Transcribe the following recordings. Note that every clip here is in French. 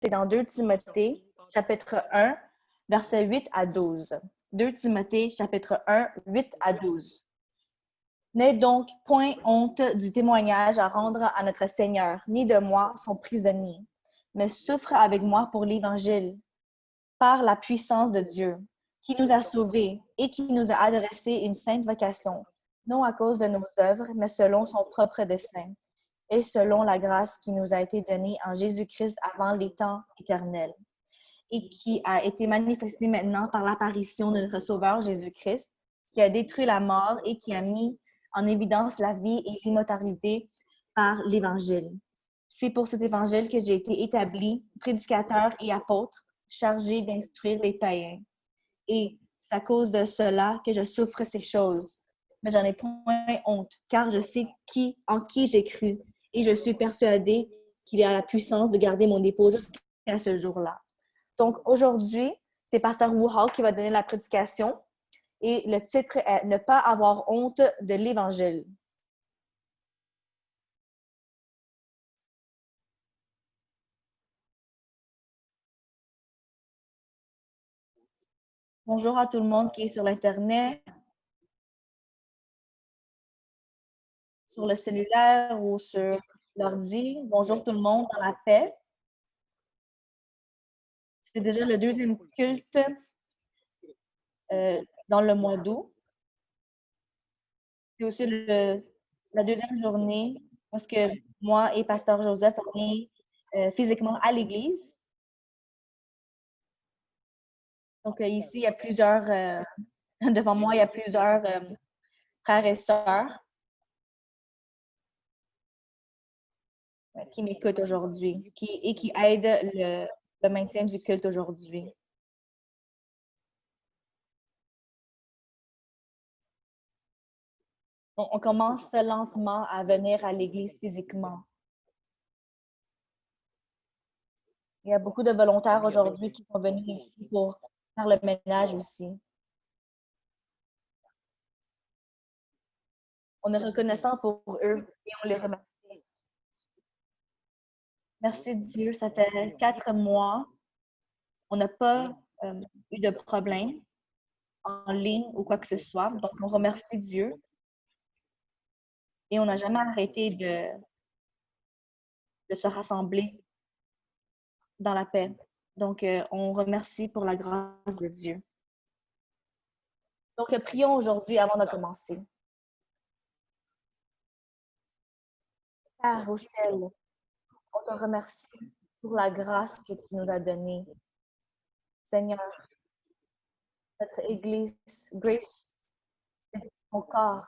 c'est dans 2 Timothée, chapitre 1, versets 8 à 12. 2 Timothée, chapitre 1, 8 à 12. N'aie donc point honte du témoignage à rendre à notre Seigneur, ni de moi, son prisonnier, mais souffre avec moi pour l'Évangile, par la puissance de Dieu, qui nous a sauvés et qui nous a adressé une sainte vocation, non à cause de nos œuvres, mais selon son propre dessein, et selon la grâce qui nous a été donnée en Jésus-Christ avant les temps éternels, et qui a été manifestée maintenant par l'apparition de notre Sauveur Jésus-Christ, qui a détruit la mort et qui a mis en évidence la vie et l'immortalité par l'Évangile. C'est pour cet Évangile que j'ai été établi prédicateur et apôtre, chargé d'instruire les païens. Et c'est à cause de cela que je souffre ces choses. Mais j'en ai point honte, car je sais en qui j'ai cru, et je suis persuadée qu'il a la puissance de garder mon dépôt jusqu'à ce jour-là. Donc, aujourd'hui, c'est Pasteur Woodhull qui va donner la prédication, et le titre est « Ne pas avoir honte de l'Évangile ». Bonjour à tout le monde qui est sur l'Internet, sur le cellulaire ou sur l'ordi. Bonjour tout le monde dans la paix. C'est déjà le deuxième culte dans le mois d'août. C'est aussi la deuxième journée parce que moi et Pasteur Joseph, on est physiquement à l'église. Donc ici, il y a plusieurs, devant moi, il y a plusieurs frères et sœurs qui m'écoutent aujourd'hui et qui aident le maintien du culte aujourd'hui. On commence lentement à venir à l'église physiquement. Il y a beaucoup de volontaires aujourd'hui qui sont venus ici pour faire le ménage aussi. On est reconnaissant pour eux et on les remercie. Merci Dieu, ça fait 4 mois. On n'a pas eu de problème en ligne ou quoi que ce soit. Donc, on remercie Dieu. Et on n'a jamais arrêté de se rassembler dans la paix. Donc, on remercie pour la grâce de Dieu. Donc, prions aujourd'hui avant de commencer. Père au ciel, on te remercie pour la grâce que tu nous as donnée. Seigneur, notre Église, Grace, c'est ton corps.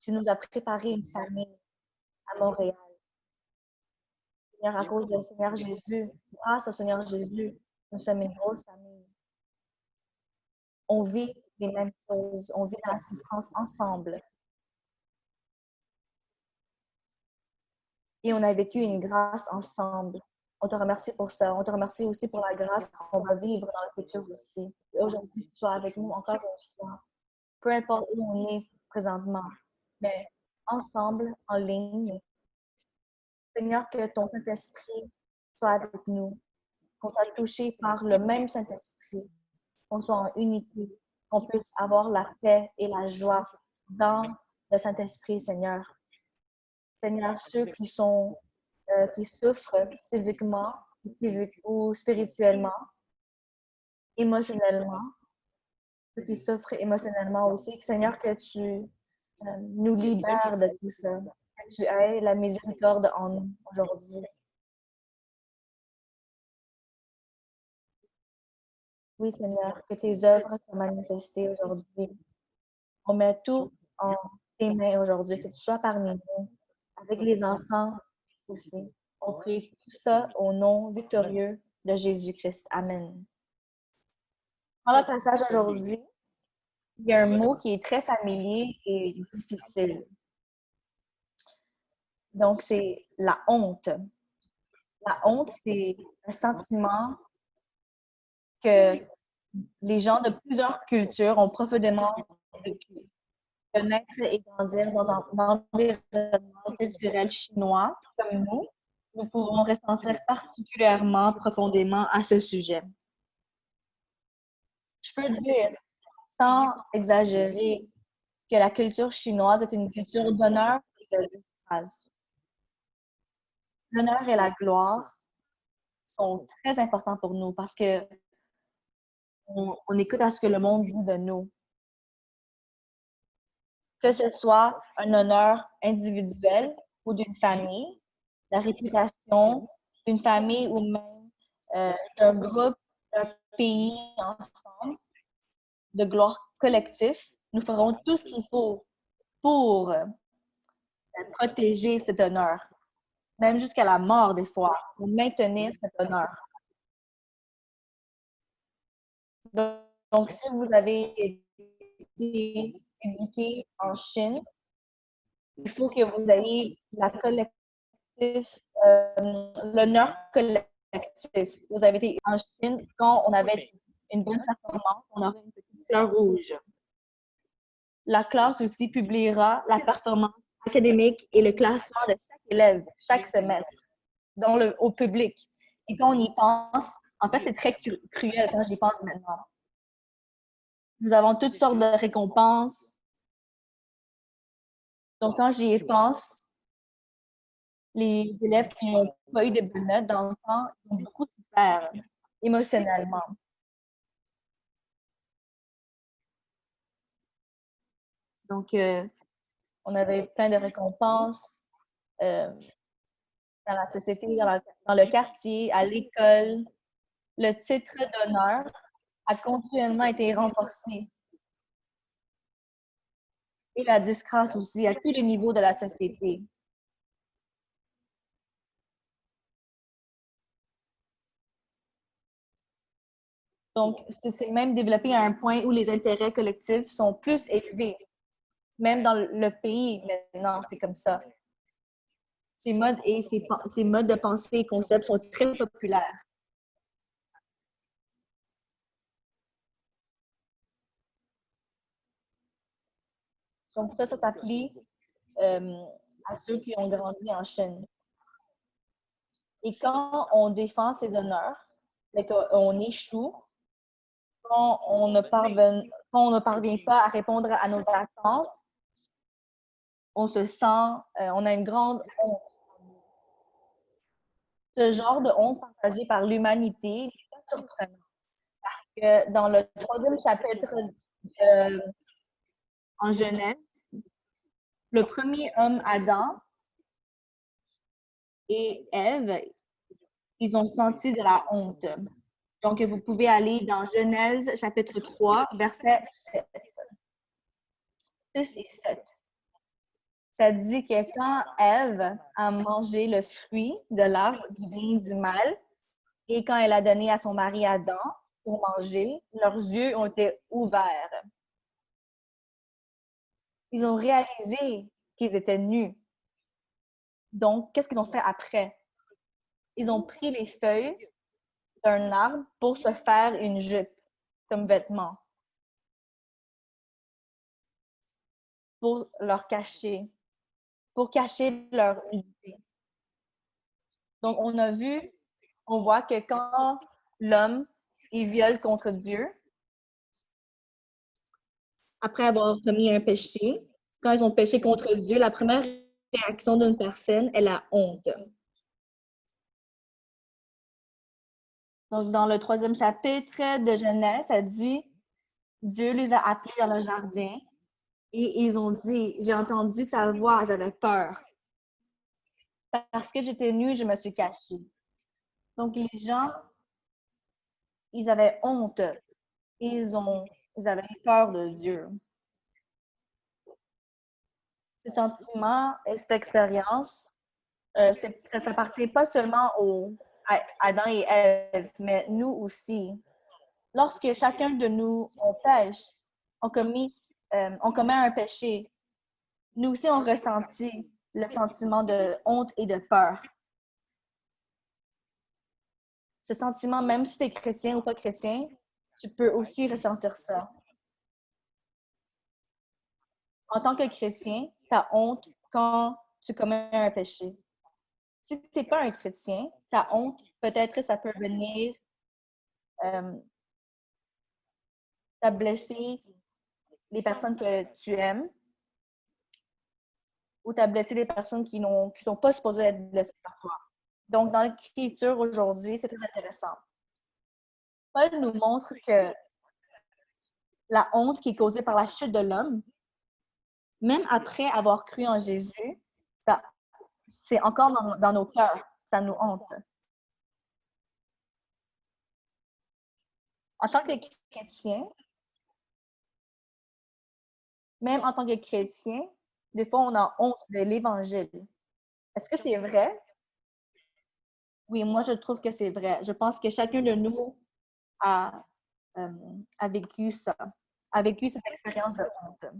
Tu nous as préparé une famille à Montréal. Seigneur, à cause du Seigneur Jésus, grâce au Seigneur Jésus, nous sommes une grosse famille. On vit les mêmes choses, on vit dans la souffrance ensemble. Et on a vécu une grâce ensemble. On te remercie pour ça. On te remercie aussi pour la grâce qu'on va vivre dans le futur aussi. Et aujourd'hui, tu sois avec nous encore une fois. Peu importe où on est présentement, mais ensemble, en ligne. Seigneur, que ton Saint-Esprit soit avec nous, qu'on soit touché par le même Saint-Esprit, qu'on soit en unité, qu'on puisse avoir la paix et la joie dans le Saint-Esprit, Seigneur. Seigneur, ceux qui souffrent physiquement ou spirituellement, émotionnellement, ceux qui souffrent émotionnellement aussi, Seigneur, que tu nous libères de tout ça, que tu aies la miséricorde en nous aujourd'hui. Oui, Seigneur, que tes œuvres soient manifestées aujourd'hui. On met tout en tes mains aujourd'hui, que tu sois parmi nous, avec les enfants aussi. On prie tout ça au nom victorieux de Jésus-Christ. Amen. Dans le passage aujourd'hui, il y a un mot qui est très familier et difficile. Donc, c'est la honte. La honte, c'est un sentiment que les gens de plusieurs cultures ont profondément vécu. De naître et grandir dans un environnement culturel chinois comme nous, nous pouvons ressentir particulièrement profondément à ce sujet. Je peux dire, sans exagérer, que la culture chinoise est une culture d'honneur et de disgrâce. L'honneur et la gloire sont très importants pour nous parce que on écoute à ce que le monde dit de nous. Que ce soit un honneur individuel ou d'une famille, la réputation d'une famille ou même d'un groupe, d'un pays ensemble, de gloire collective, nous ferons tout ce qu'il faut pour protéger cet honneur, même jusqu'à la mort des fois, pour maintenir cet honneur. Donc, si vous avez été éduqué en Chine, il faut que vous ayez la collectif, l'honneur collectif. Vous avez été en Chine, quand on avait une bonne performance, on aurait une petite fleur rouge. La classe aussi publiera la performance académique et le classement de chaque élève chaque semestre au public. Et quand on y pense, en fait, c'est très cruel quand j'y pense maintenant. Nous avons toutes sortes de récompenses. Donc, quand j'y pense, les élèves qui n'ont pas eu de bonnes notes dans le temps, ils ont beaucoup souffert émotionnellement. Donc, on avait plein de récompenses dans la société, dans le quartier, à l'école. Le titre d'honneur a continuellement été renforcé. Et la disgrâce aussi, à tous les niveaux de la société. Donc, c'est même développé à un point où les intérêts collectifs sont plus élevés. Même dans le pays, maintenant, c'est comme ça. Ces modes et ces modes de pensée et concepts sont très populaires. Donc, ça s'applique à ceux qui ont grandi en Chine. Et quand on défend ses honneurs, on échoue, quand on ne parvient pas à répondre à nos attentes, on se sent, on a une grande honte. Ce genre de honte partagée par l'humanité n'est pas surprenant. Parce que dans le troisième chapitre en Genèse, le premier homme, Adam, et Ève, ils ont senti de la honte. Donc, vous pouvez aller dans Genèse, chapitre 3, versets 7, 6 et 7. Ça dit que quand Ève a mangé le fruit de l'arbre du bien et du mal, et quand elle a donné à son mari Adam pour manger, leurs yeux ont été ouverts. Ils ont réalisé qu'ils étaient nus. Donc, qu'est-ce qu'ils ont fait après? Ils ont pris les feuilles d'un arbre pour se faire une jupe comme vêtement, pour leur cacher, pour cacher leur nudité. Donc, on voit que quand l'homme, il viole contre Dieu, après avoir commis un péché, quand ils ont péché contre Dieu, la première réaction d'une personne est la honte. Donc, dans le troisième chapitre de Genèse, ça dit, Dieu les a appelés dans le jardin et ils ont dit, j'ai entendu ta voix, j'avais peur. Parce que j'étais nue, je me suis cachée. Donc, les gens, ils avaient honte. Ils avaient peur de Dieu. Ces sentiments et cette expérience, ça s'appartient pas seulement à Adam et Ève, mais nous aussi. Lorsque chacun de nous, on pêche, on commet un péché, nous aussi, on ressentit le sentiment de honte et de peur. Ce sentiment, même si tu es chrétien ou pas chrétien, tu peux aussi ressentir ça. En tant que chrétien, tu as honte quand tu commets un péché. Si tu n'es pas un chrétien, ta honte, peut-être ça peut venir t'as blessé les personnes que tu aimes ou t'as blessé les personnes qui sont pas supposées être blessées par toi. Donc, dans l'écriture aujourd'hui, c'est très intéressant. Paul nous montre que la honte qui est causée par la chute de l'homme, même après avoir cru en Jésus, ça, c'est encore dans nos cœurs. Ça nous honte. En tant que chrétien, même en tant que chrétien, des fois, on a honte de l'Évangile. Est-ce que c'est vrai? Oui, moi, je trouve que c'est vrai. Je pense que chacun de nous a, euh, a vécu ça, a vécu cette expérience de honte.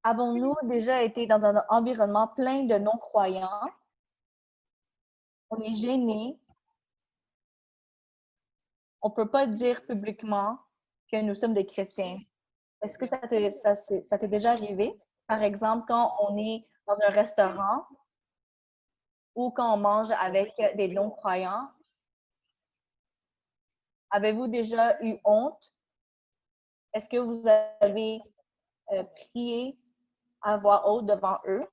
Avons-nous déjà été dans un environnement plein de non-croyants? On est gêné. On ne peut pas dire publiquement que nous sommes des chrétiens. Est-ce que ça t'est déjà arrivé? Par exemple, quand on est dans un restaurant ou quand on mange avec des non-croyants, avez-vous déjà eu honte? Est-ce que vous avez prié à voix haute devant eux?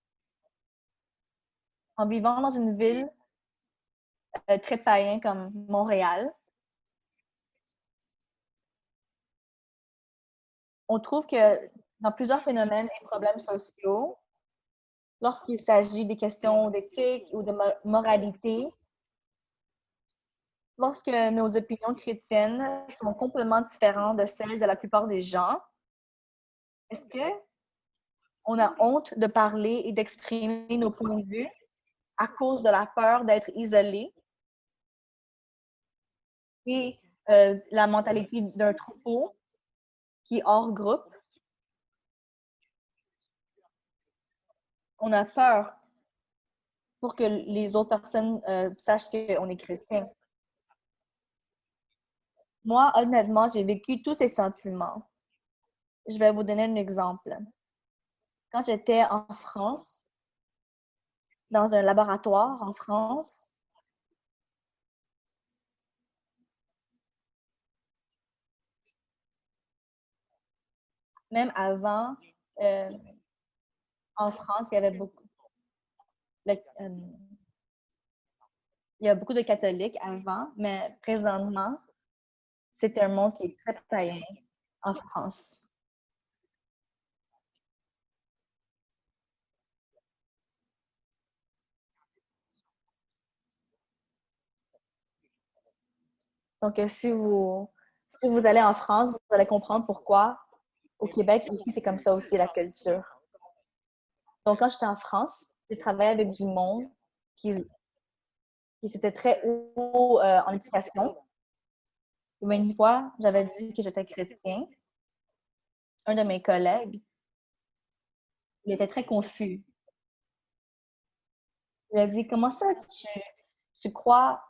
En vivant dans une ville très païenne comme Montréal, on trouve que dans plusieurs phénomènes et problèmes sociaux, lorsqu'il s'agit des questions d'éthique ou de moralité, lorsque nos opinions chrétiennes sont complètement différentes de celles de la plupart des gens, est-ce qu'on a honte de parler et d'exprimer nos points de vue à cause de la peur d'être isolé et la mentalité d'un troupeau qui est hors groupe? On a peur pour que les autres personnes sachent qu'on est chrétien. Moi, honnêtement, j'ai vécu tous ces sentiments. Je vais vous donner un exemple. Quand j'étais en France, dans un laboratoire en France, même avant, euh, en France, euh, il y a beaucoup de catholiques avant, mais présentement, c'est un monde qui est très païen en France. Donc, si vous allez en France, vous allez comprendre pourquoi au Québec, ici, c'est comme ça aussi la culture. Donc, quand j'étais en France, j'ai travaillé avec du monde qui, qui c'était très haut en éducation. Mais une fois, j'avais dit que j'étais chrétien. Un de mes collègues, il était très confus. Il a dit, comment ça, tu crois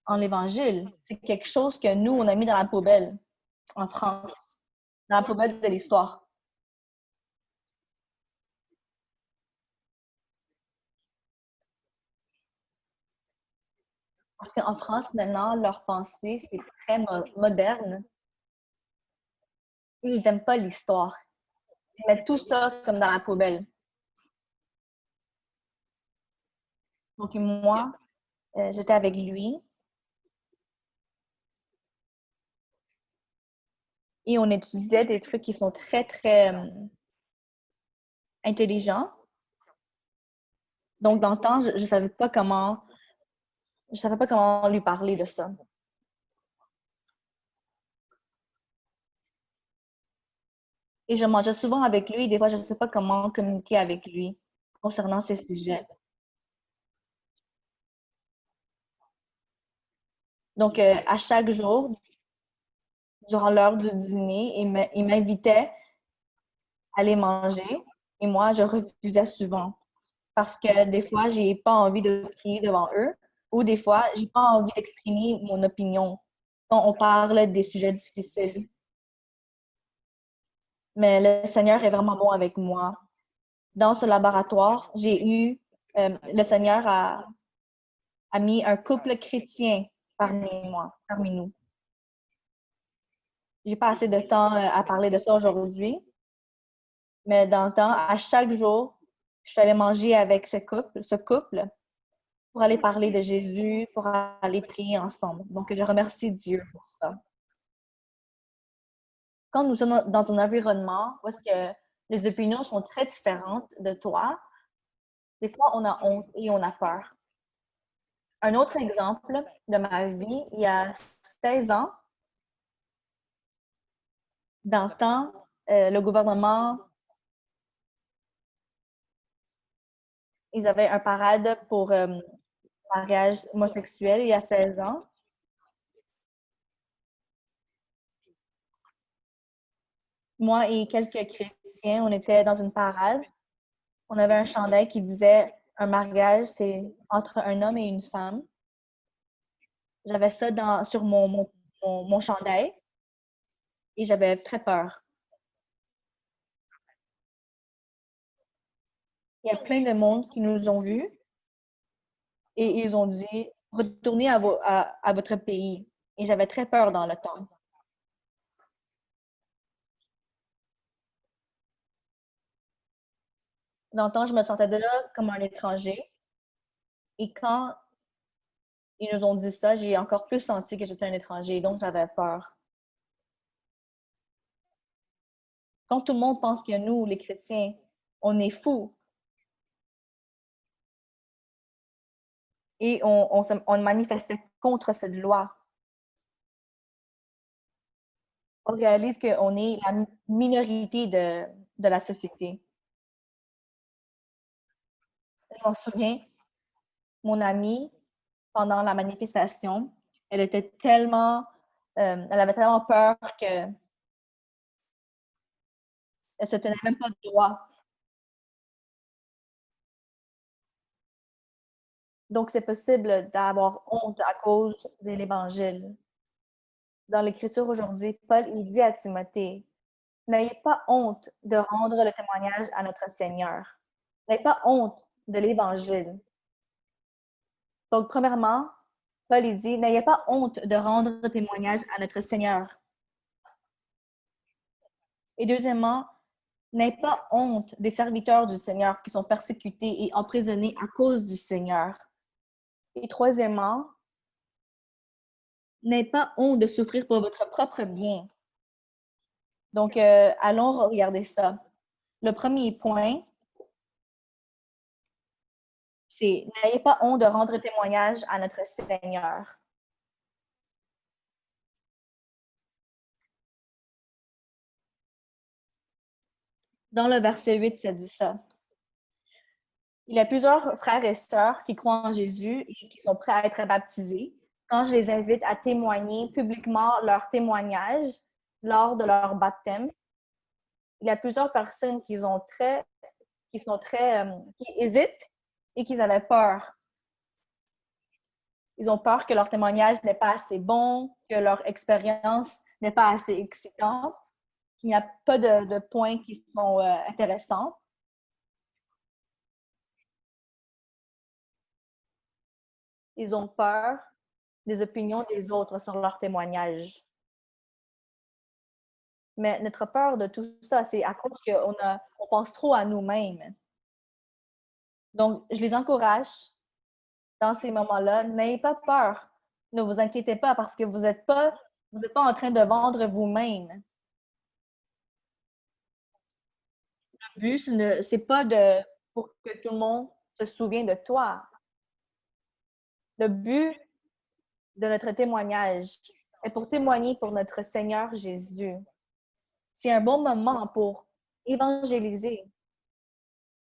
en l'Évangile? C'est quelque chose que nous, on a mis dans la poubelle en France, dans la poubelle de l'histoire. Parce qu'en France, maintenant, leur pensée, c'est très moderne. Ils n'aiment pas l'histoire. Ils mettent tout ça comme dans la poubelle. Donc, moi, j'étais avec lui et on étudiait des trucs qui sont très, très intelligents. Donc, dans le temps, je ne savais pas comment lui parler de ça. Et je mangeais souvent avec lui. Des fois, je ne sais pas comment communiquer avec lui concernant ces sujets. Donc, à chaque jour, durant l'heure du dîner, il m'invitait à aller manger et moi, je refusais souvent parce que des fois, j'ai pas envie de prier devant eux ou des fois, j'ai pas envie d'exprimer mon opinion quand on parle des sujets difficiles. Mais le Seigneur est vraiment bon avec moi. Dans ce laboratoire, j'ai eu le Seigneur a mis un couple chrétien parmi nous. J'ai pas assez de temps à parler de ça aujourd'hui, mais dans le temps, à chaque jour, je suis allée manger avec ce couple pour aller parler de Jésus, pour aller prier ensemble. Donc, je remercie Dieu pour ça. Quand nous sommes dans un environnement où est-ce que les opinions sont très différentes de toi, des fois, on a honte et on a peur. Un autre exemple de ma vie, il y a 16 ans, dans le temps, le gouvernement, ils avaient un parade pour mariage homosexuel il y a 16 ans. Moi et quelques chrétiens, on était dans une parade. On avait un chandail qui disait un mariage, c'est entre un homme et une femme. J'avais ça sur mon chandail et j'avais très peur. Il y a plein de monde qui nous ont vus et ils ont dit retournez à votre pays. Et j'avais très peur dans le temps. Dans le temps, je me sentais déjà comme un étranger. Et quand ils nous ont dit ça, j'ai encore plus senti que j'étais un étranger, donc j'avais peur. Quand tout le monde pense que nous, les chrétiens, on est fous et on manifestait contre cette loi, on réalise qu'on est la minorité de la société. Je m'en souviens, mon amie, pendant la manifestation, elle était elle avait tellement peur qu'elle se tenait même pas droit. Donc, c'est possible d'avoir honte à cause de l'Évangile. Dans l'Écriture aujourd'hui, Paul, il dit à Timothée, n'ayez pas honte de rendre le témoignage à notre Seigneur. N'ayez pas honte de l'Évangile. Donc, premièrement, Paul, il dit, n'ayez pas honte de rendre témoignage à notre Seigneur. Et deuxièmement, n'ayez pas honte des serviteurs du Seigneur qui sont persécutés et emprisonnés à cause du Seigneur. Et troisièmement, n'ayez pas honte de souffrir pour votre propre bien. Donc, allons regarder ça. Le premier point, c'est n'ayez pas honte de rendre témoignage à notre Seigneur. Dans le verset 8, ça dit ça. Il y a plusieurs frères et sœurs qui croient en Jésus et qui sont prêts à être baptisés. Quand je les invite à témoigner publiquement leur témoignage lors de leur baptême, il y a plusieurs personnes qui hésitent et qui avaient peur. Ils ont peur que leur témoignage n'est pas assez bon, que leur expérience n'est pas assez excitante, qu'il n'y a pas de points qui sont intéressants. Ils ont peur des opinions des autres sur leur témoignage. Mais notre peur de tout ça, c'est à cause qu'on pense trop à nous-mêmes. Donc, je les encourage dans ces moments-là. N'ayez pas peur. Ne vous inquiétez pas parce que vous êtes pas en train de vendre vous-même. Le but, c'est pas pour que tout le monde se souvienne de toi. Le but de notre témoignage est pour témoigner pour notre Seigneur Jésus. C'est un bon moment pour évangéliser.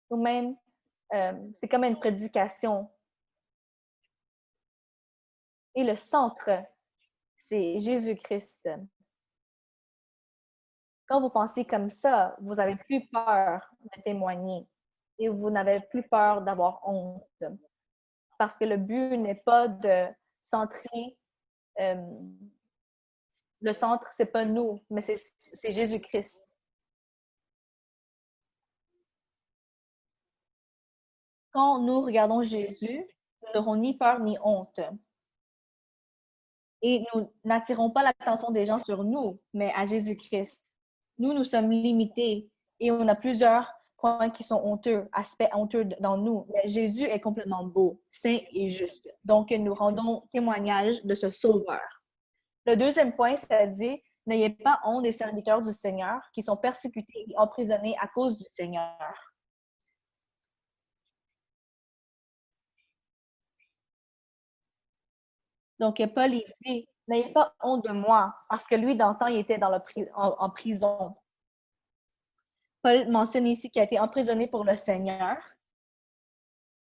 Ou même, c'est comme une prédication. Et le centre, c'est Jésus-Christ. Quand vous pensez comme ça, vous n'avez plus peur de témoigner et vous n'avez plus peur d'avoir honte. Parce que le but n'est pas de centrer, le centre, c'est pas nous, mais c'est Jésus-Christ. Quand nous regardons Jésus, nous n'aurons ni peur ni honte. Et nous n'attirons pas l'attention des gens sur nous, mais à Jésus-Christ. Nous, nous sommes limités et on a plusieurs points qui sont honteux, aspects honteux dans nous. Mais Jésus est complètement beau, saint et juste. Donc, nous rendons témoignage de ce Sauveur. Le deuxième point, ça dit, n'ayez pas honte des serviteurs du Seigneur qui sont persécutés et emprisonnés à cause du Seigneur. Donc, Paul, il dit, n'ayez pas honte de moi, parce que lui, dans le temps, il était en prison. Paul mentionne ici qu'il a été emprisonné pour le Seigneur.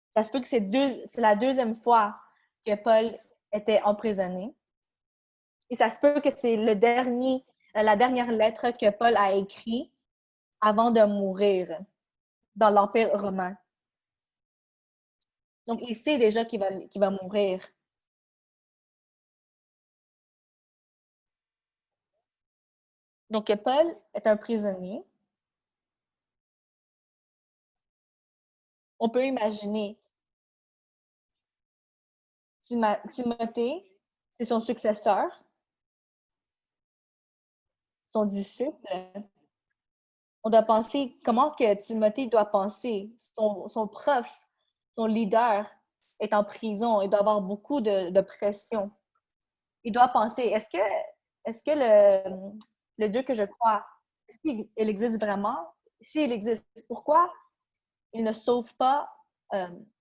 Ça se peut que c'est la deuxième fois que Paul était emprisonné. Et ça se peut que c'est la dernière lettre que Paul a écrite avant de mourir dans l'Empire romain. Donc, il sait déjà qu'il va mourir. Donc, Paul est un prisonnier. On peut imaginer Timothée, c'est son successeur, son disciple. On doit penser comment que Timothée doit penser. Son prof, son leader est en prison. Il doit avoir beaucoup de pression. Il doit penser, est-ce que le Dieu que je crois, est-ce qu'il existe vraiment? S'il existe, pourquoi il ne sauve pas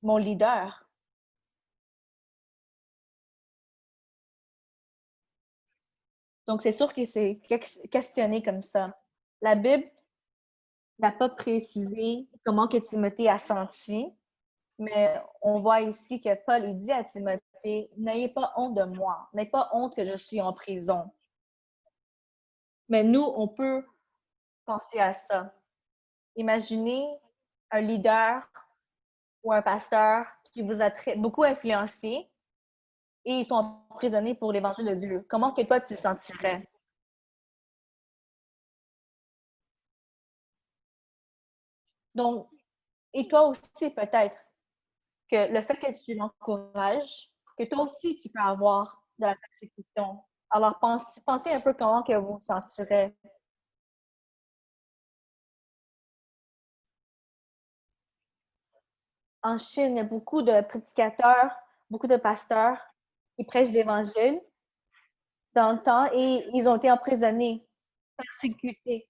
mon leader? Donc, c'est sûr qu'il s'est questionné comme ça. La Bible n'a pas précisé comment que Timothée a senti, mais on voit ici que Paul il dit à Timothée, n'ayez pas honte de moi, n'ayez pas honte que je suis en prison. Mais nous, on peut penser à ça. Imaginez un leader ou un pasteur qui vous a beaucoup influencé et ils sont emprisonnés pour l'évangile de Dieu. Comment que toi, tu te sentirais? Donc, et toi aussi, peut-être, que le fait que tu l'encourages, que toi aussi, tu peux avoir de la persécution. Alors, pensez un peu comment que vous vous sentirez. En Chine, il y a beaucoup de prédicateurs, beaucoup de pasteurs qui prêchent l'Évangile dans le temps et ils ont été emprisonnés, persécutés.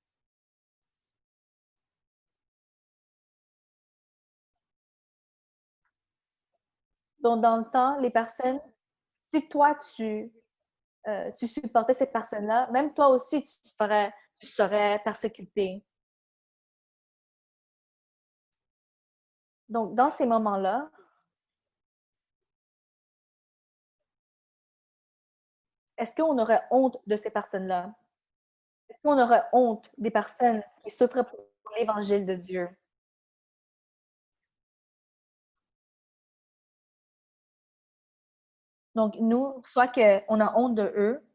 Donc, dans le temps, les personnes, si toi, tu supportais cette personne-là, même toi aussi, tu serais persécuté. Donc, dans ces moments-là, est-ce qu'on aurait honte de ces personnes-là? Est-ce qu'on aurait honte des personnes qui souffrent pour l'évangile de Dieu? Donc, nous, soit qu'on a honte de eux,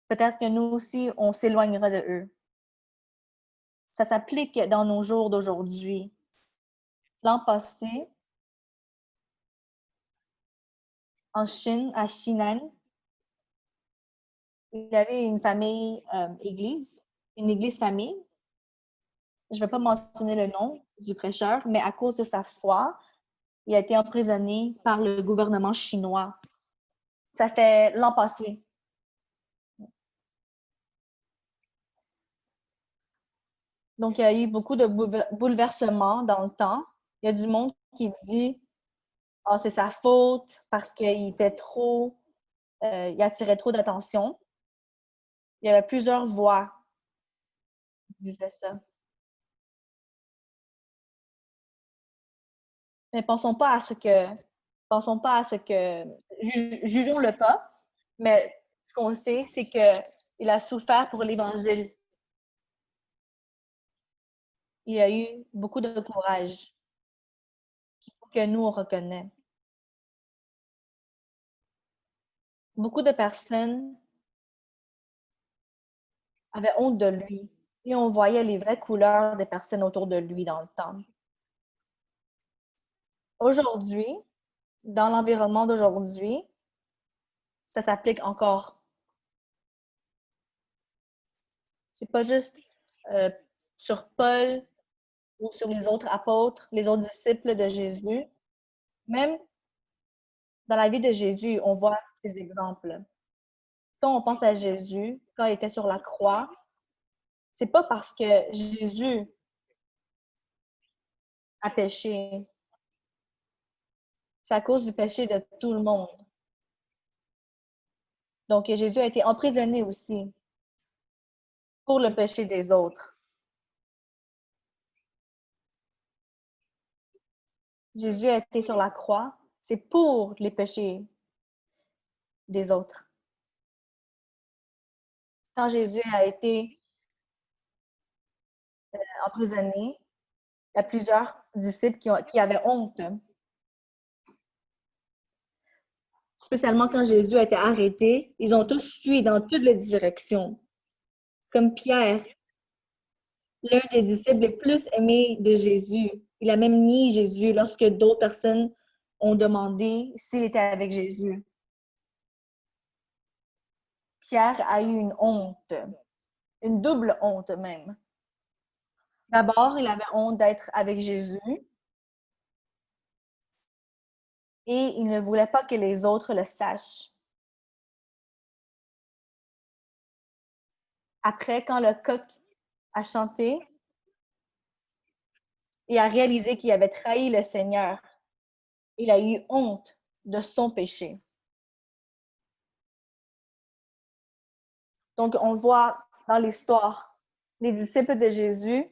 peut-être que nous aussi, on s'éloignera de eux. Ça s'applique dans nos jours d'aujourd'hui. L'an passé, en Chine, à Shinan, il y avait une famille église, une église famille. Je ne vais pas mentionner le nom du prêcheur, mais à cause de sa foi, il a été emprisonné par le gouvernement chinois. Ça fait l'an passé. Donc, il y a eu beaucoup de bouleversements dans le temps. Il y a du monde qui dit ah, c'est sa faute parce qu'il était il attirait trop d'attention. Il y avait plusieurs voix qui disaient ça. Mais pensons pas à ce que, jugeons-le pas, mais ce qu'on sait, c'est qu'il a souffert pour l'Évangile. Il a eu beaucoup de courage que nous, on reconnaît. Beaucoup de personnes avaient honte de lui et on voyait les vraies couleurs des personnes autour de lui dans le temps. Aujourd'hui, dans l'environnement d'aujourd'hui, ça s'applique encore. C'est pas juste euh, sur Paul ou sur les autres apôtres, les autres disciples de Jésus. Même dans la vie de Jésus, on voit ces exemples. Quand on pense à Jésus, quand il était sur la croix, c'est pas parce que Jésus a péché, c'est à cause du péché de tout le monde. Donc, Jésus a été emprisonné aussi pour le péché des autres. Jésus a été sur la croix, c'est pour les péchés des autres. Quand Jésus a été emprisonné, il y a plusieurs disciples qui avaient honte. Spécialement quand Jésus a été arrêté, ils ont tous fui dans toutes les directions. Comme Pierre, l'un des disciples les plus aimés de Jésus. Il a même nié Jésus lorsque d'autres personnes ont demandé s'il était avec Jésus. Pierre a eu une honte, une double honte même. D'abord, il avait honte d'être avec Jésus et il ne voulait pas que les autres le sachent. Après, quand le coq a chanté et a réalisé qu'il avait trahi le Seigneur, il a eu honte de son péché. Donc, on voit dans l'histoire, les disciples de Jésus,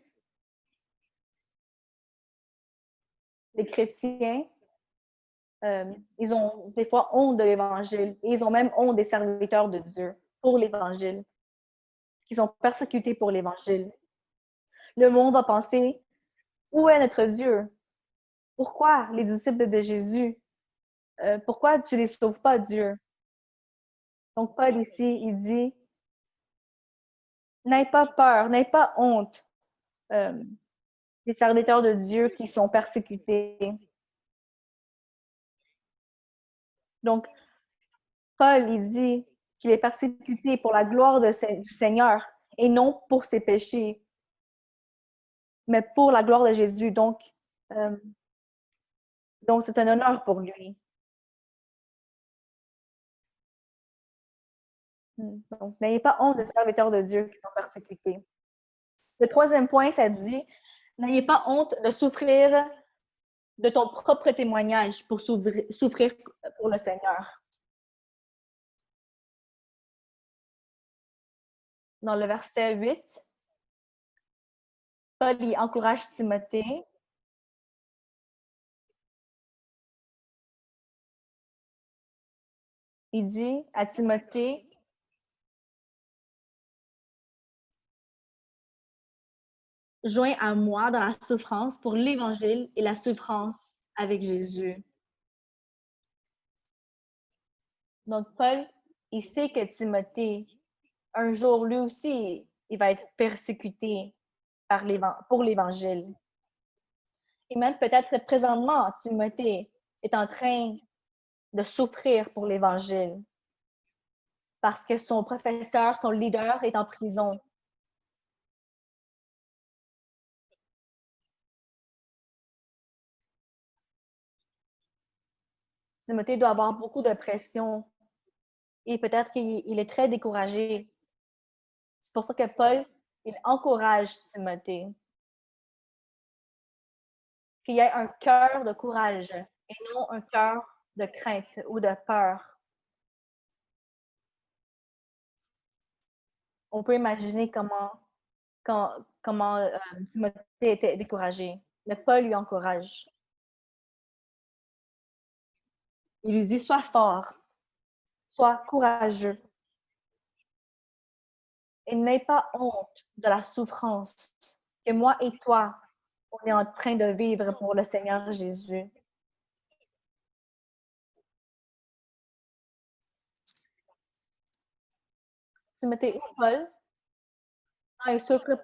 les chrétiens, ils ont des fois honte de l'Évangile et ils ont même honte des serviteurs de Dieu pour l'Évangile, qui sont persécutés pour l'Évangile. Le monde va penser, où est notre Dieu? Pourquoi les disciples de Jésus? Pourquoi tu ne les sauves pas, Dieu? Donc, Paul ici, il dit, n'aie pas peur, n'aie pas honte des serviteurs de Dieu qui sont persécutés. Donc, Paul, il dit qu'il est persécuté pour la gloire du Seigneur et non pour ses péchés, mais pour la gloire de Jésus. Euh, donc c'est un honneur pour lui. Donc, n'ayez pas honte de serviteurs de Dieu qui sont persécutés. Le troisième point, ça dit, n'ayez pas honte de souffrir de ton propre témoignage pour souffrir pour le Seigneur. Dans le verset 8, Paul y encourage Timothée. Il dit à Timothée, joins à moi dans la souffrance pour l'Évangile et la souffrance avec Jésus. Donc, Paul, il sait que Timothée, un jour, lui aussi, il va être persécuté pour l'Évangile. Et même peut-être présentement, Timothée est en train de souffrir pour l'Évangile parce que son professeur, son leader est en prison. Timothée doit avoir beaucoup de pression et peut-être qu'il est très découragé. C'est pour ça que Paul, il encourage Timothée. Qu'il y ait un cœur de courage et non un cœur de crainte ou de peur. On peut imaginer comment Timothée était découragé. Mais Paul lui encourage. Il lui dit, sois fort, sois courageux et n'aie pas honte de la souffrance que moi et toi, on est en train de vivre pour le Seigneur Jésus. Timothée et Paul, quand ils souffrent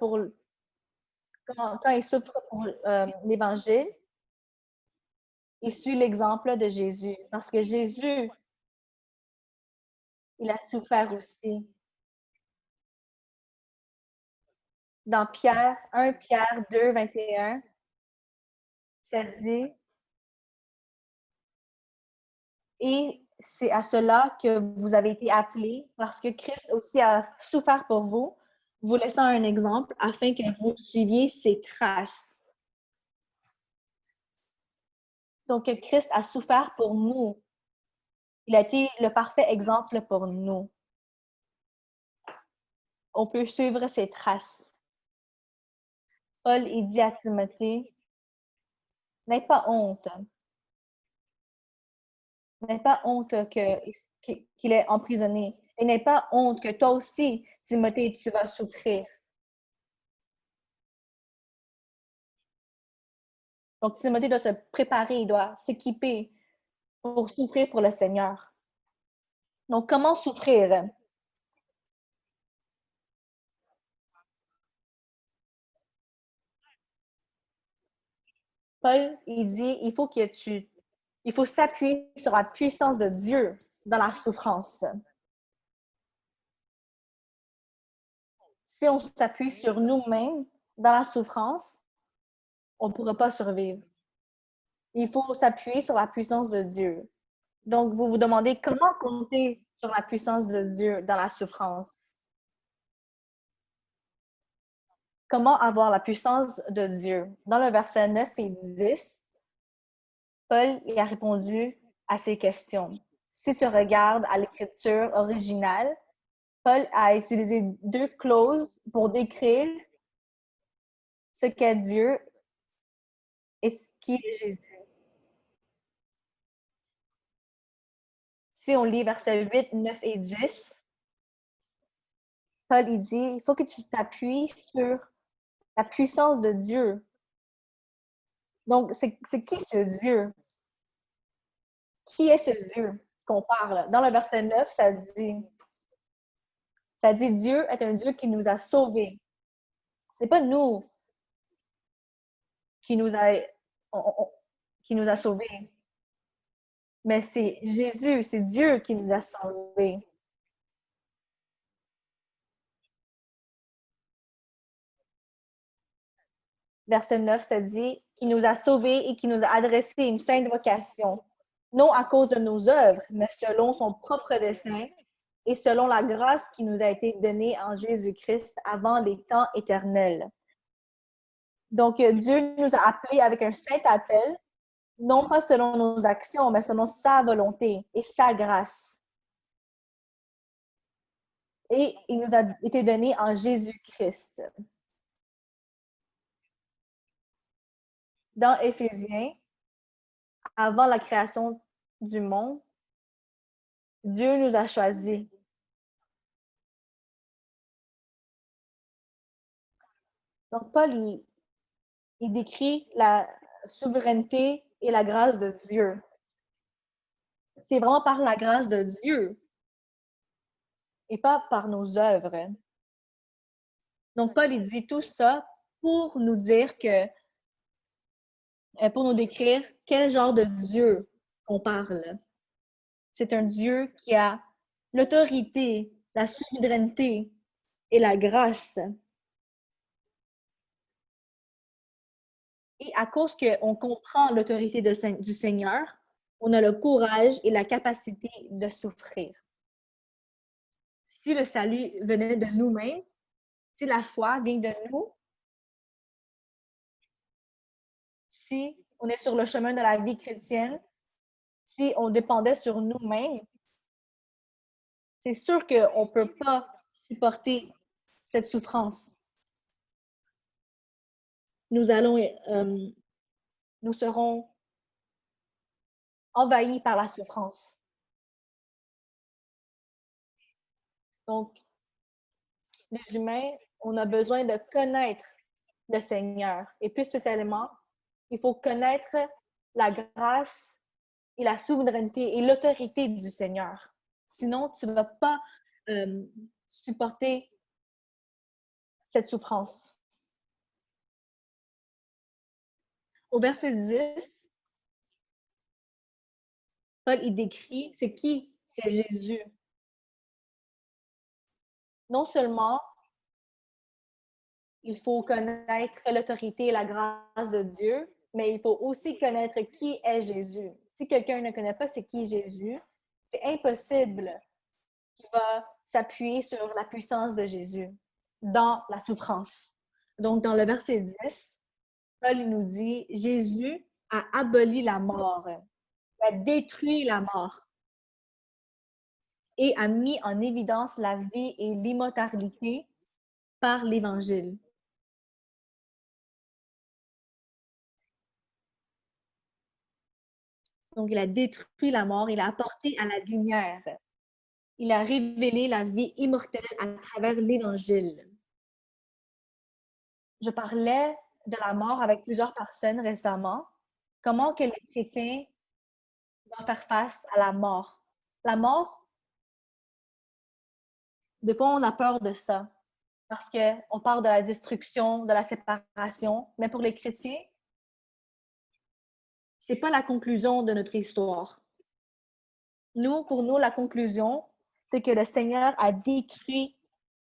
pour l'Évangile, Il suit l'exemple de Jésus parce que Jésus, il a souffert aussi. Dans Pierre, 1 Pierre 2, 21, ça dit, et c'est à cela que vous avez été appelés, parce que Christ aussi a souffert pour vous, vous laissant un exemple afin que vous suiviez ses traces. Donc, Christ a souffert pour nous. Il a été le parfait exemple pour nous. On peut suivre ses traces. Paul, il dit à Timothée, n'aie pas honte. N'aie pas honte qu'il est emprisonné. Et n'aie pas honte que toi aussi, Timothée, tu vas souffrir. Donc, Timothée doit se préparer, il doit s'équiper pour souffrir pour le Seigneur. Donc, comment souffrir? Paul, il dit, il faut s'appuyer sur la puissance de Dieu dans la souffrance. Si on s'appuie sur nous-mêmes dans la souffrance, on ne pourra pas survivre. Il faut s'appuyer sur la puissance de Dieu. Donc, vous vous demandez comment compter sur la puissance de Dieu dans la souffrance? Comment avoir la puissance de Dieu? Dans le verset 9 et 10, Paul y a répondu à ces questions. Si tu regardes à l'écriture originale, Paul a utilisé deux clauses pour décrire ce qu'est Dieu et ce qui est Jésus. Si on lit versets 8, 9 et 10, Paul il dit, il faut que tu t'appuies sur la puissance de Dieu. Donc, c'est qui ce Dieu? Qui est ce Dieu qu'on parle? Dans le verset 9, ça dit Dieu est un Dieu qui nous a sauvés. C'est pas nous qui nous a, qui nous a sauvés, mais c'est Jésus, c'est Dieu qui nous a sauvés. Verset 9, ça dit qui nous a sauvés et qui nous a adressé une sainte vocation, non à cause de nos œuvres, mais selon son propre dessein et selon la grâce qui nous a été donnée en Jésus-Christ avant les temps éternels. Donc, Dieu nous a appelés avec un saint appel, non pas selon nos actions, mais selon sa volonté et sa grâce. Et il nous a été donné en Jésus-Christ. Dans Éphésiens, avant la création du monde, Dieu nous a choisis. Donc, Paul, il décrit la souveraineté et la grâce de Dieu. C'est vraiment par la grâce de Dieu et pas par nos œuvres. Donc, Paul, il dit tout ça pour nous dire que, pour nous décrire quel genre de Dieu on parle. C'est un Dieu qui a l'autorité, la souveraineté et la grâce. Et à cause qu'on comprend l'autorité du Seigneur, on a le courage et la capacité de souffrir. Si le salut venait de nous-mêmes, si la foi vient de nous, si on est sur le chemin de la vie chrétienne, si on dépendait sur nous-mêmes, c'est sûr qu'on ne peut pas supporter cette souffrance. Nous allons, nous serons envahis par la souffrance. Donc, les humains, on a besoin de connaître le Seigneur. Et plus spécialement, il faut connaître la grâce et la souveraineté et l'autorité du Seigneur. Sinon, tu ne vas pas supporter cette souffrance. Au verset 10, Paul, il décrit c'est qui? C'est Jésus. Non seulement il faut connaître l'autorité et la grâce de Dieu, mais il faut aussi connaître qui est Jésus. Si quelqu'un ne connaît pas c'est qui Jésus, c'est impossible qu'il va s'appuyer sur la puissance de Jésus dans la souffrance. Donc, dans le verset 10, Paul nous dit, Jésus a aboli la mort, a détruit la mort et a mis en évidence la vie et l'immortalité par l'Évangile. Donc, il a détruit la mort, il a apporté à la lumière. Il a révélé la vie immortelle à travers l'Évangile. Je parlais de la mort avec plusieurs personnes récemment. Comment que les chrétiens doivent faire face à la mort? La mort, des fois, on a peur de ça parce qu'on parle de la destruction, de la séparation. Mais pour les chrétiens, c'est pas la conclusion de notre histoire. Nous, pour nous, la conclusion, c'est que le Seigneur a détruit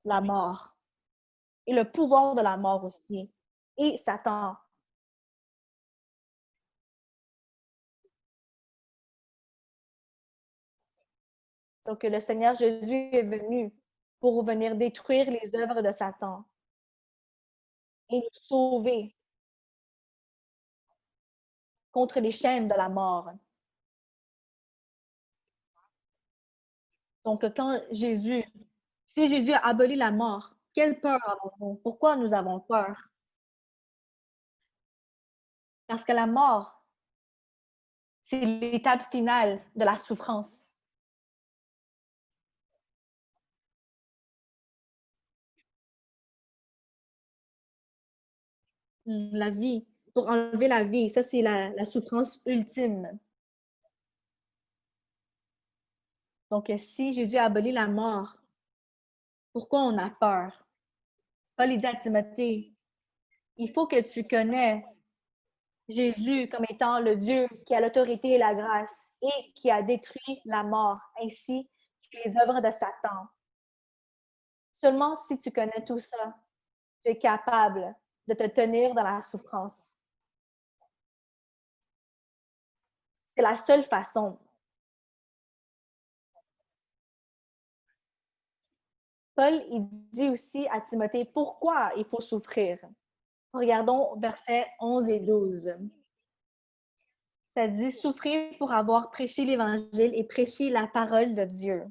la mort et le pouvoir de la mort aussi, et Satan. Donc, le Seigneur Jésus est venu pour venir détruire les œuvres de Satan et nous sauver contre les chaînes de la mort. Donc, si Jésus a aboli la mort, quelle peur avons-nous? Pourquoi nous avons peur? Parce que la mort, c'est l'étape finale de la souffrance. La vie, pour enlever la vie, ça c'est la souffrance ultime. Donc, si Jésus a aboli la mort, pourquoi on a peur? Paul dit à Timothée, il faut que tu connais Jésus comme étant le Dieu qui a l'autorité et la grâce et qui a détruit la mort ainsi que les œuvres de Satan. Seulement si tu connais tout ça, tu es capable de te tenir dans la souffrance. C'est la seule façon. Paul, il dit aussi à Timothée pourquoi il faut souffrir. Regardons versets 11 et 12. Ça dit souffrir pour avoir prêché l'Évangile et prêché la parole de Dieu.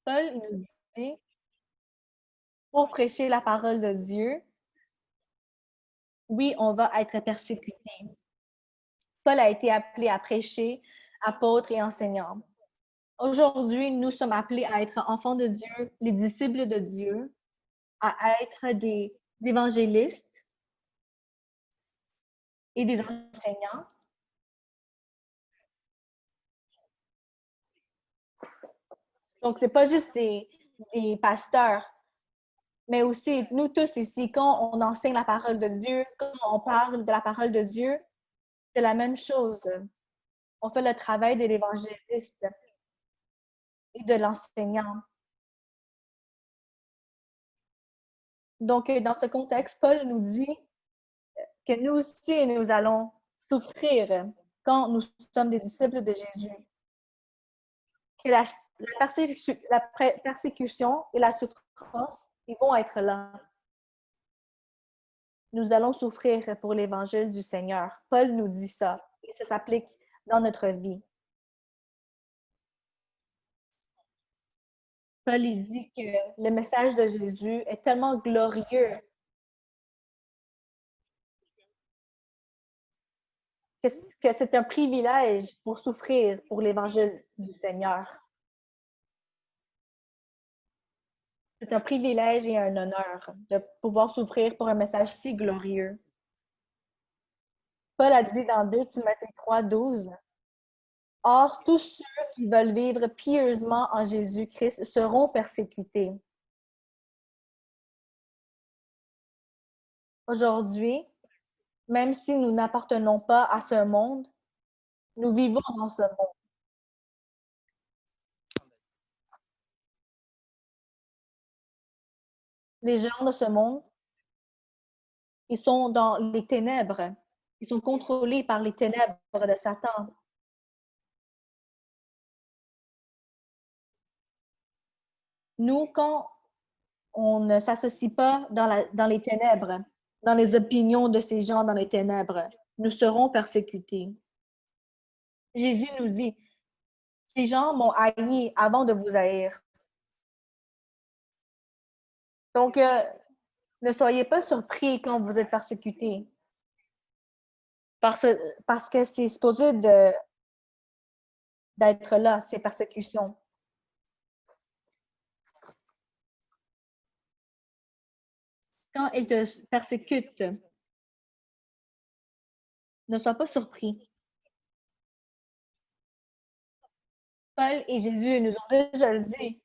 Paul nous dit pour prêcher la parole de Dieu, oui, on va être persécuté. Paul a été appelé à prêcher, apôtre et enseignant. Aujourd'hui, nous sommes appelés à être enfants de Dieu, les disciples de Dieu, à être des évangélistes et des enseignants. Donc, c'est pas juste des pasteurs, mais aussi nous tous ici, quand on enseigne la parole de Dieu, quand on parle de la parole de Dieu, c'est la même chose. On fait le travail de l'évangéliste et de l'enseignant. Donc, dans ce contexte, Paul nous dit que nous aussi, nous allons souffrir quand nous sommes des disciples de Jésus. Que la persécution et la souffrance, ils vont être là. Nous allons souffrir pour l'évangile du Seigneur. Paul nous dit ça et ça s'applique dans notre vie. Paul il dit que le message de Jésus est tellement glorieux que c'est un privilège pour souffrir pour l'évangile du Seigneur. C'est un privilège et un honneur de pouvoir souffrir pour un message si glorieux. Paul a dit dans 2 Timothée 3:12, or, tous ceux qui veulent vivre pieusement en Jésus-Christ seront persécutés. Aujourd'hui, même si nous n'appartenons pas à ce monde, nous vivons dans ce monde. Les gens de ce monde, ils sont dans les ténèbres. Ils sont contrôlés par les ténèbres de Satan. Nous, quand on ne s'associe pas dans les ténèbres, dans les opinions de ces gens dans les ténèbres, nous serons persécutés. Jésus nous dit, ces gens m'ont haï avant de vous haïr. Donc, ne soyez pas surpris quand vous êtes persécutés. Parce, parce que c'est supposé d'être là, ces persécutions. Quand ils te persécutent, ne sois pas surpris. Paul et Jésus nous ont déjà le dit.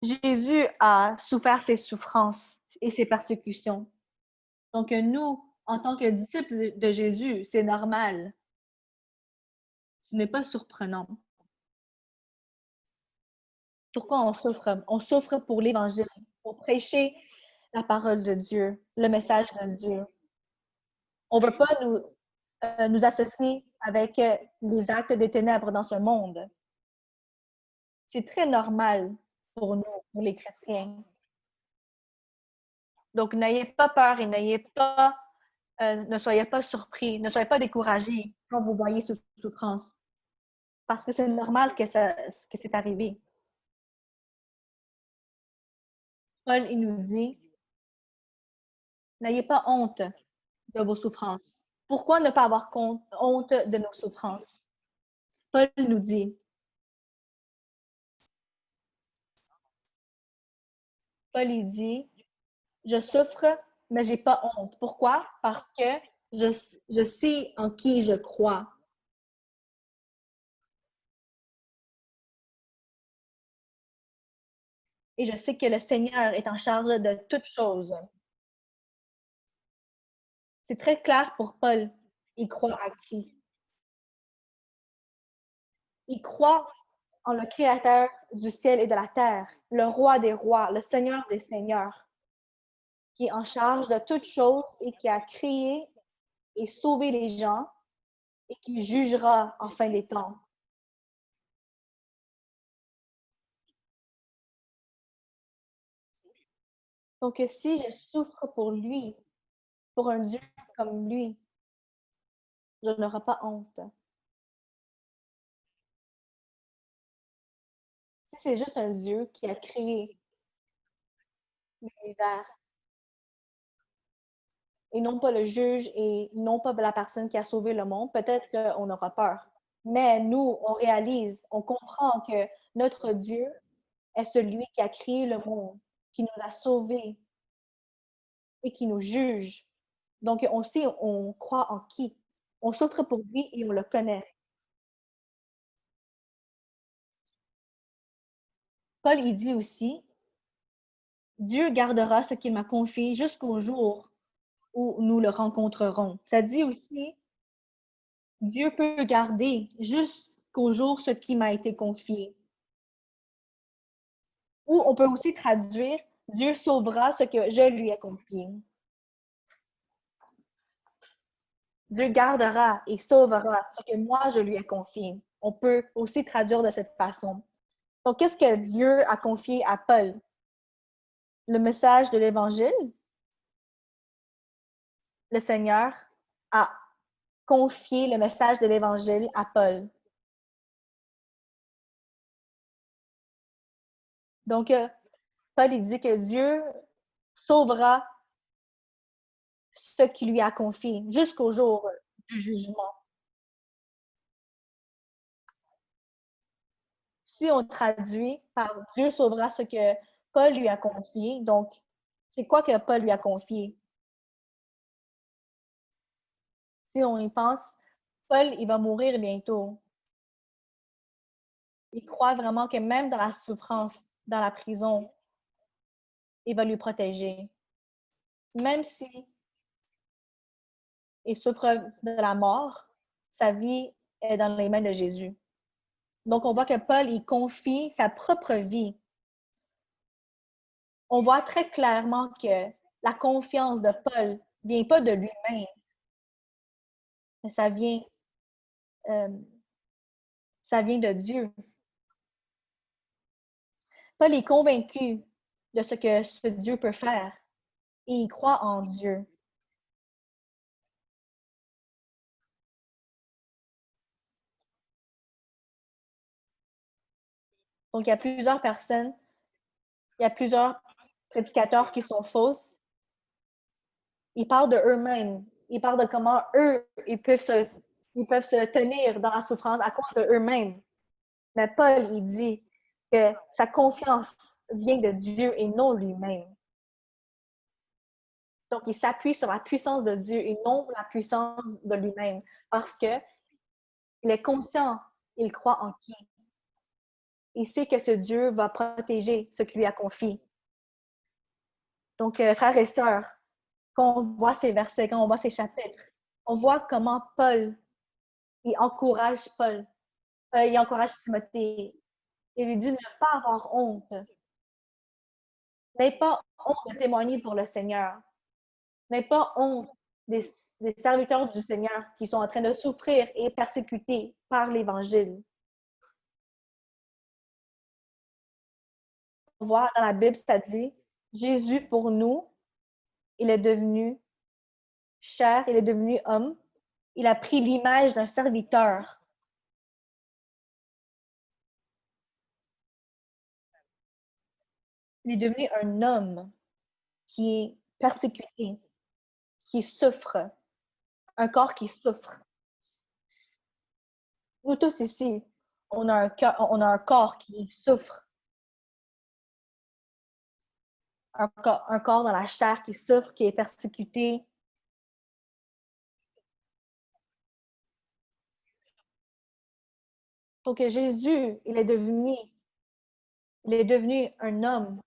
Jésus a souffert ses souffrances et ses persécutions. Donc, nous, en tant que disciples de Jésus, c'est normal. Ce n'est pas surprenant. Pourquoi on souffre? On souffre pour l'Évangile, pour prêcher la parole de Dieu, le message de Dieu. On ne veut pas nous associer avec les actes des ténèbres dans ce monde. C'est très normal pour nous, pour les chrétiens. Donc, n'ayez pas peur et ne soyez pas surpris, ne soyez pas découragés quand vous voyez ces souffrances. Parce que c'est normal que c'est arrivé. Paul, il nous dit, n'ayez pas honte de vos souffrances. Pourquoi ne pas avoir honte de nos souffrances? Paul nous dit, Paul il dit, je souffre, mais j'ai pas honte. Pourquoi? Parce que je sais en qui je crois. Et je sais que le Seigneur est en charge de toutes choses. C'est très clair pour Paul. Il croit à qui? Il croit en le Créateur du ciel et de la terre, le Roi des rois, le Seigneur des seigneurs, qui est en charge de toutes choses et qui a créé et sauvé les gens et qui jugera en fin des temps. Donc, si je souffre pour lui, pour un Dieu comme lui, je n'aurai pas honte. Si c'est juste un Dieu qui a créé l'univers et non pas le juge et non pas la personne qui a sauvé le monde, peut-être qu'on aura peur. Mais nous, on réalise, on comprend que notre Dieu est celui qui a créé le monde, qui nous a sauvés et qui nous juge. Donc, on sait, on croit en qui. On souffre pour lui et on le connaît. Paul, il dit aussi, Dieu gardera ce qu'il m'a confié jusqu'au jour où nous le rencontrerons. Ça dit aussi, Dieu peut garder jusqu'au jour ce qui m'a été confié. Ou on peut aussi traduire, Dieu sauvera ce que je lui ai confié. Dieu gardera et sauvera ce que moi je lui ai confié. On peut aussi traduire de cette façon. Donc, qu'est-ce que Dieu a confié à Paul? Le message de l'Évangile? Le Seigneur a confié le message de l'Évangile à Paul. Donc, Paul il dit que Dieu sauvera ce qu'il lui a confié jusqu'au jour du jugement. Si on traduit par Dieu sauvera ce que Paul lui a confié, donc c'est quoi que Paul lui a confié? Si on y pense, Paul, il va mourir bientôt. Il croit vraiment que même dans la souffrance, dans la prison, il va lui protéger. même si il souffre de la mort, sa vie est dans les mains de Jésus. Donc, on voit que Paul, il confie sa propre vie. On voit très clairement que la confiance de Paul ne vient pas de lui-même, mais euh, ça vient de Dieu. Paul est convaincu de ce que ce Dieu peut faire et il croit en Dieu. Donc, il y a plusieurs personnes, il y a plusieurs prédicateurs qui sont fausses. Ils parlent de eux-mêmes. Ils parlent de comment eux, ils peuvent se tenir dans la souffrance à cause de eux-mêmes. Mais Paul, il dit que sa confiance vient de Dieu et non lui-même. Donc, il s'appuie sur la puissance de Dieu et non la puissance de lui-même parce qu'il est conscient, il croit en qui. Il sait que ce Dieu va protéger ce qu'il lui a confié. Donc, frères et sœurs, quand on voit ces versets, quand on voit ces chapitres, on voit comment Paul, il encourage il encourage Timothée. Il lui dit de ne pas avoir honte. N'aie pas honte de témoigner pour le Seigneur. N'aie pas honte des serviteurs du Seigneur qui sont en train de souffrir et persécutés par l'Évangile. On voit dans la Bible, ça dit, Jésus pour nous, il est devenu chair, il est devenu homme. Il a pris l'image d'un serviteur. Il est devenu un homme qui est persécuté, qui souffre, un corps qui souffre. Nous tous ici, on a un corps qui souffre, un corps dans la chair qui souffre, qui est persécuté. Donc Jésus, il est devenu un homme.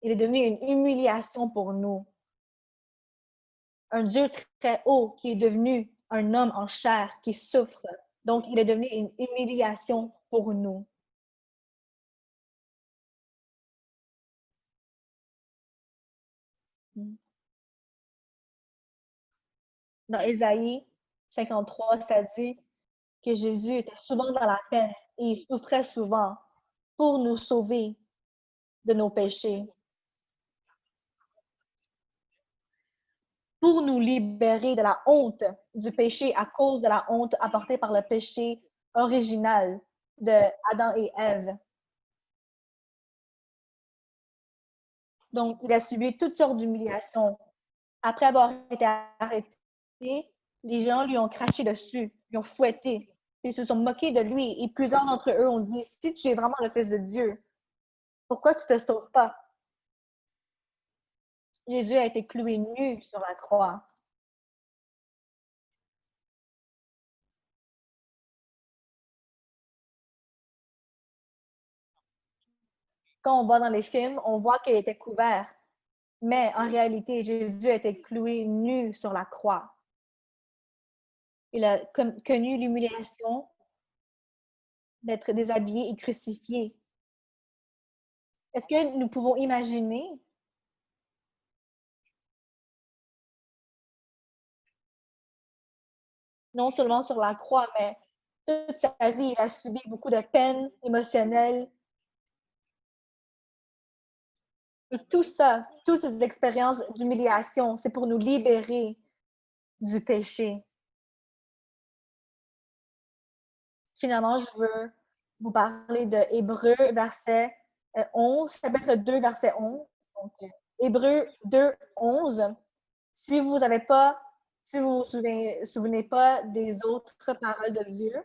Il est devenu une humiliation pour nous. Un Dieu très haut qui est devenu un homme en chair qui souffre. Donc, il est devenu une humiliation pour nous. Dans Ésaïe 53, ça dit que Jésus était souvent dans la peine et il souffrait souvent pour nous sauver de nos péchés, pour nous libérer de la honte du péché à cause de la honte apportée par le péché original de Adam et Ève. Donc, il a subi toutes sortes d'humiliations. Après avoir été arrêté, les gens lui ont craché dessus, lui ont fouetté. Ils se sont moqués de lui et plusieurs d'entre eux ont dit, si tu es vraiment le Fils de Dieu, pourquoi tu ne te sauves pas? Jésus a été cloué nu sur la croix. Quand on voit dans les films, on voit qu'il était couvert. Mais en réalité, Jésus a été cloué nu sur la croix. Il a connu l'humiliation d'être déshabillé et crucifié. Est-ce que nous pouvons imaginer, non seulement sur la croix, mais toute sa vie, il a subi beaucoup de peine émotionnelle. Et tout ça, toutes ces expériences d'humiliation, c'est pour nous libérer du péché. Finalement, je veux vous parler de Hébreux, verset 11, chapitre 2, verset 11. Donc, Hébreux 2, 11. Si vous avez pas, si vous vous souvenez pas des autres paroles de Dieu,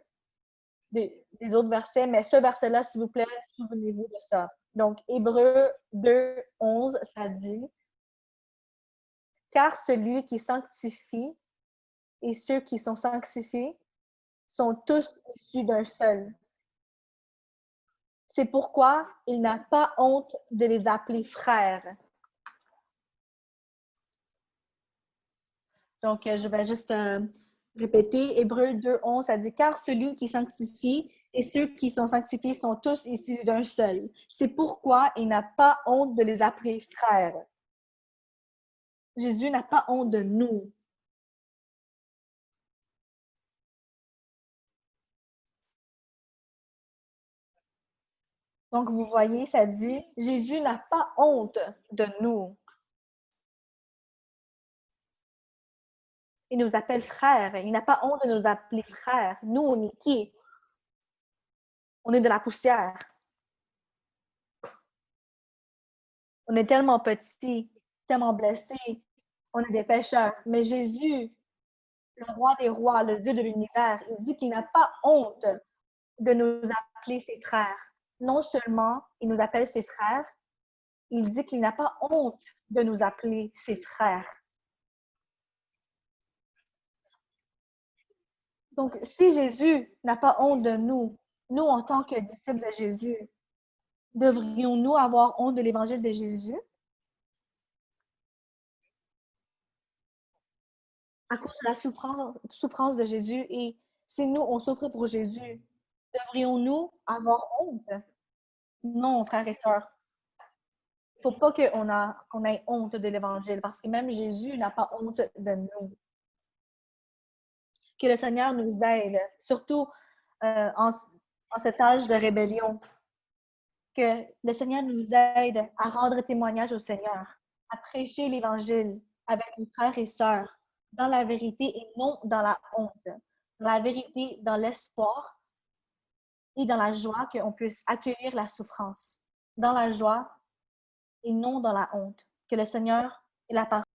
des autres versets, mais ce verset-là, s'il vous plaît, souvenez-vous de ça. Donc, Hébreux 2, 11, ça dit, car celui qui sanctifie et ceux qui sont sanctifiés sont tous issus d'un seul. C'est pourquoi il n'a pas honte de les appeler frères. Donc, je vais juste répéter. Hébreux 2:11, ça dit « Car celui qui sanctifie et ceux qui sont sanctifiés sont tous issus d'un seul. C'est pourquoi il n'a pas honte de les appeler frères. » Jésus n'a pas honte de nous. Donc, vous voyez, ça dit « Jésus n'a pas honte de nous. » Il nous appelle frères. Il n'a pas honte de nous appeler frères. Nous, on est qui? On est de la poussière. On est tellement petits, tellement blessés. On est des pécheurs. Mais Jésus, le roi des rois, le Dieu de l'univers, il dit qu'il n'a pas honte de nous appeler ses frères. Non seulement il nous appelle ses frères, il dit qu'il n'a pas honte de nous appeler ses frères. Donc, si Jésus n'a pas honte de nous, nous, en tant que disciples de Jésus, devrions-nous avoir honte de l'évangile de Jésus? À cause de la souffrance de Jésus, et si nous, on souffre pour Jésus, devrions-nous avoir honte? Non, frères et sœurs. Il ne faut pas qu'on ait honte de l'Évangile, parce que même Jésus n'a pas honte de nous. Que le Seigneur nous aide, surtout en cet âge de rébellion. Que le Seigneur nous aide à rendre témoignage au Seigneur, à prêcher l'Évangile avec nos frères et sœurs, dans la vérité et non dans la honte. Dans la vérité, dans l'espoir et dans la joie qu'on puisse accueillir la souffrance. Dans la joie et non dans la honte. Que le Seigneur et la parole